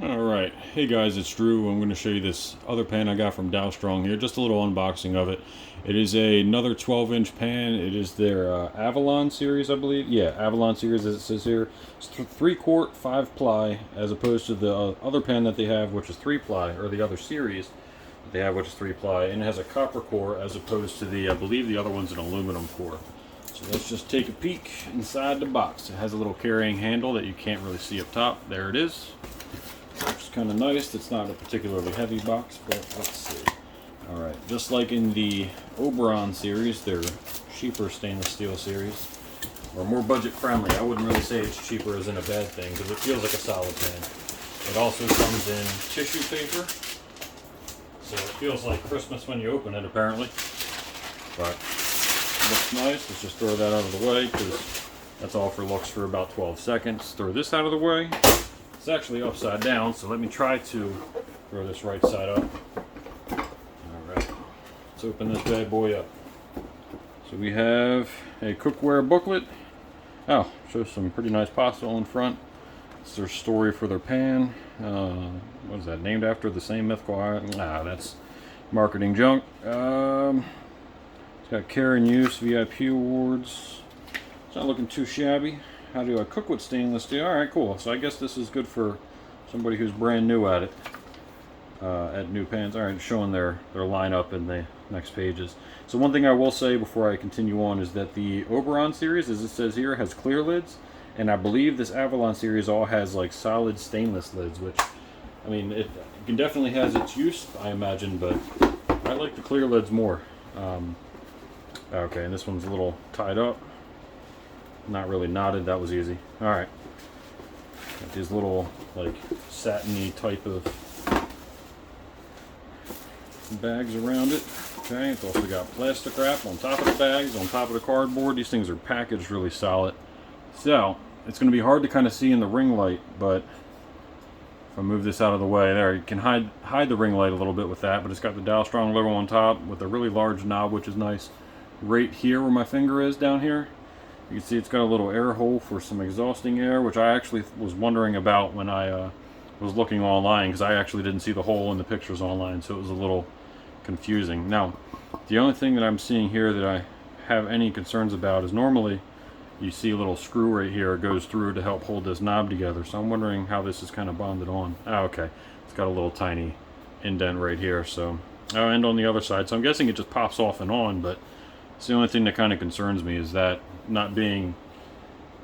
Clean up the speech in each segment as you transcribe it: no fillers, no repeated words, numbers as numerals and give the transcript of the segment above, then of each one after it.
Alright, hey guys, it's Drew. I'm going to show you this other pan I got from Dalstrong here, just a little unboxing of it. It is another 12-inch pan. It is their Avalon series, I believe. Yeah, Avalon series as it says here. It's 3-quart, 5-ply, as opposed to the other pan that they have, which is 3-ply, or the other series that they have, which is 3-ply, and it has a copper core as opposed to the, I believe the other one's an aluminum core. So let's just take a peek inside the box. It has a little carrying handle that you can't really see up top. There it is. Which is kind of nice. It's not a particularly heavy box, but let's see. Alright, just like in the Oberon series, their cheaper stainless steel series, or more budget friendly. I wouldn't really say it's cheaper isn't a bad thing, because it feels like a solid pan. It also comes in tissue paper, so it feels like Christmas when you open it, apparently. But it looks nice. Let's just throw that out of the way, because that's all for looks for about 12 seconds. Throw this out of the way. It's actually upside down, so let me try to throw this right side up. Alright, let's open this bad boy up. So we have a cookware booklet. Oh, shows some pretty nice pasta in front. It's their story for their pan. What is that, named after the same mythical island? Nah, that's marketing junk. It's got care and use, VIP awards. It's not looking too shabby. How do I cook with stainless steel? Alright, cool. So I guess this is good for somebody who's brand new at it. At new pans. Alright, showing their lineup in the next pages. So one thing I will say before I continue on is that the Oberon series, as it says here, has clear lids. And I believe this Avalon series all has like solid stainless lids, which, I mean, it can definitely has its use, I imagine, but I like the clear lids more. Okay, and this one's a little tied up. Not really knotted, that was easy. Alright. Got these little, like, satiny type of bags around it. Okay, it's also got plastic wrap on top of the bags, on top of the cardboard. These things are packaged really solid. So, it's going to be hard to kind of see in the ring light, but if I move this out of the way, there, you can hide the ring light a little bit with that, but it's got the Dalstrong logo on top with a really large knob, which is nice. Right here where my finger is, down here, you can see it's got a little air hole for some exhausting air, which I actually was wondering about when I was looking online, because I actually didn't see the hole in the pictures online, so it was a little confusing. Now, the only thing that I'm seeing here that I have any concerns about is normally you see a little screw right here. It goes through to help hold this knob together, so I'm wondering how this is kind of bonded on. Ah, okay. It's got a little tiny indent right here, so and on the other side, so I'm guessing it just pops off and on, but it's the only thing that kind of concerns me is that not being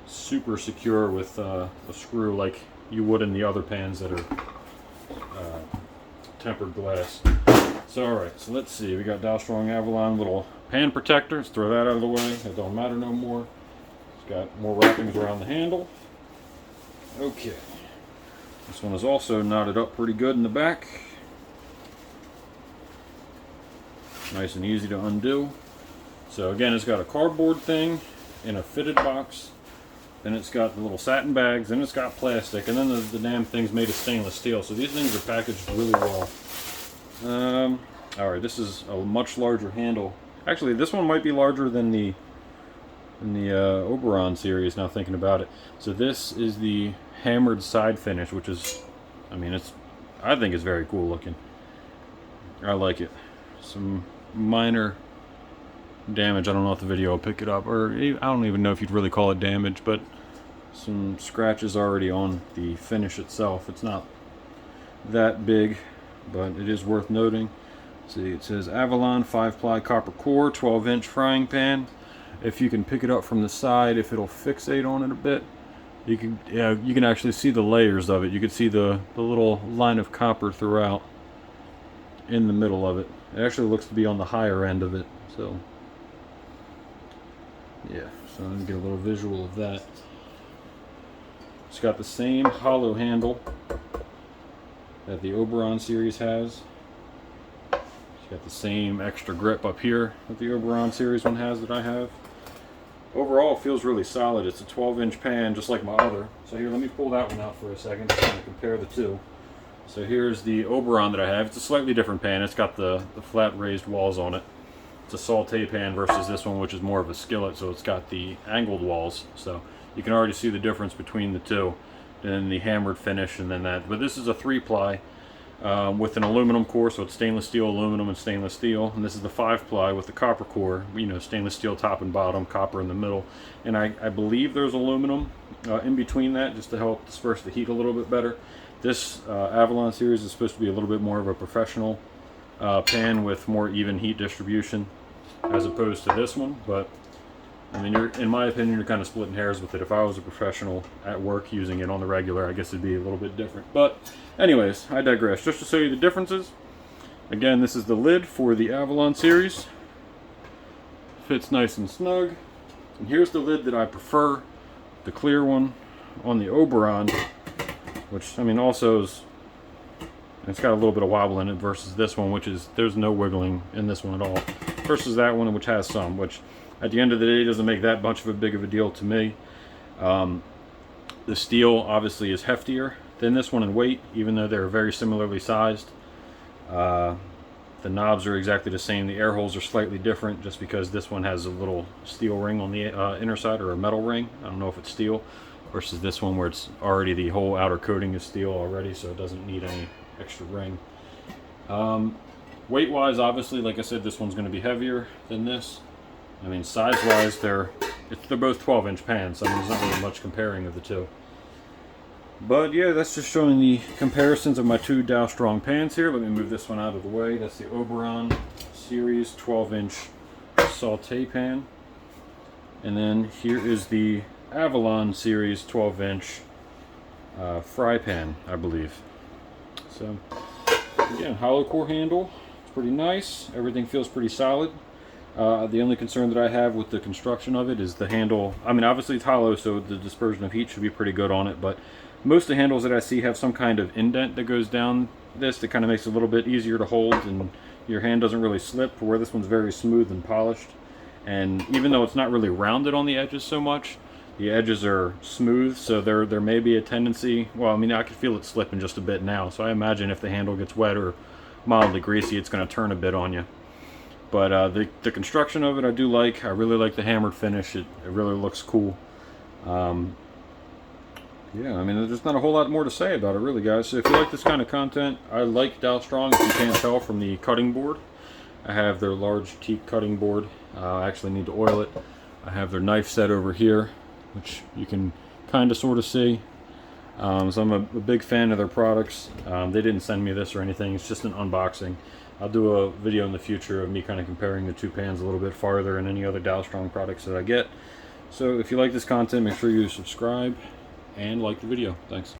super secure with a screw like you would in the other pans that are tempered glass. So alright, so let's see, we got Dalstrong Avalon little pan protector. Let's throw that out of the way, it don't matter no more. It's got more wrappings around the handle. Okay, this one is also knotted up pretty good in the back. Nice and easy to undo. So again, it's got a cardboard thing in a fitted box, then it's got the little satin bags, then it's got plastic, and then the damn thing's made of stainless steel, so these things are packaged really well. Alright, this is a much larger handle. Actually, this one might be larger than the Oberon series, now thinking about it. So this is the hammered side finish, which is, I mean, I think it's very cool looking. I like it. Some minor damage, I don't know if the video will pick it up, or I don't even know if you'd really call it damage, but some scratches already on the finish itself. It's not that big, but it is worth noting. See, it says Avalon 5-ply copper core, 12-inch frying pan. If you can pick it up from the side, if it'll fixate on it a bit, you can actually see the layers of it. You can see the little line of copper throughout in the middle of it. It actually looks to be on the higher end of it, so yeah, so let me get a little visual of that. It's got the same hollow handle that the Oberon series has. It's got the same extra grip up here that the Oberon series one has that I have. Overall, it feels really solid. It's a 12-inch pan, just like my other. So here, let me pull that one out for a second to kind of compare the two. So here's the Oberon that I have. It's a slightly different pan. It's got the flat raised walls on it. It's a saute pan versus this one, which is more of a skillet, so it's got the angled walls. So you can already see the difference between the two. and then the hammered finish, and then that. But this is a 3-ply with an aluminum core, so it's stainless steel, aluminum, and stainless steel. And this is the 5-ply with the copper core, you know, stainless steel top and bottom, copper in the middle. And I believe there's aluminum in between that just to help disperse the heat a little bit better. This Avalon series is supposed to be a little bit more of a professional pan with more even heat distribution as opposed to this one. But I mean, in my opinion, you're kind of splitting hairs with it. If I was a professional at work using it on the regular, I guess it'd be a little bit different. But anyways, I digress. Just to show you the differences, again, this is the lid for the Avalon series. Fits nice and snug. And here's the lid that I prefer, the clear one on the Oberon, which, I mean, also is, it's got a little bit of wobble in it versus this one, which is, there's no wiggling in this one at all, versus that one, which has some, which at the end of the day doesn't make that much of a big of a deal to me. The steel obviously is heftier than this one in weight, even though they're very similarly sized. The knobs are exactly the same. The air holes are slightly different just because this one has a little steel ring on the inner side, or a metal ring. I don't know if it's steel, versus this one where it's already, the whole outer coating is steel already, so it doesn't need any extra ring. Weight wise, obviously, like I said, this one's going to be heavier than this. I mean, size wise, they're both 12-inch pans, so I mean, there's not really much comparing of the two. But yeah, that's just showing the comparisons of my two Dalstrong pans here. Let me move this one out of the way. That's the Oberon series 12-inch saute pan. And then here is the Avalon series 12-inch fry pan, I believe. So again, hollow core handle. It's pretty nice. Everything feels pretty solid. The only concern that I have with the construction of it is the handle. I mean, obviously it's hollow, so the dispersion of heat should be pretty good on it, but most of the handles that I see have some kind of indent that goes down this that kind of makes it a little bit easier to hold, and your hand doesn't really slip, where this one's very smooth and polished. And even though it's not really rounded on the edges so much, the edges are smooth, so there may be a tendency, well, I mean, I could feel it slipping just a bit now, so I imagine if the handle gets wet or mildly greasy, it's going to turn a bit on you. But the construction of it I do like. I really like the hammered finish. It really looks cool. Yeah, I mean, there's just not a whole lot more to say about it, really, guys. So if you like this kind of content, I like Dalstrong, if you can't tell from the cutting board. I have their large teak cutting board. I actually need to oil it. I have their knife set over here, which you can kind of sort of see. So I'm a big fan of their products. They didn't send me this or anything. It's just an unboxing. I'll do a video in the future of me kind of comparing the two pans a little bit farther and any other Dalstrong products that I get. So if you like this content, make sure you subscribe and like the video. Thanks.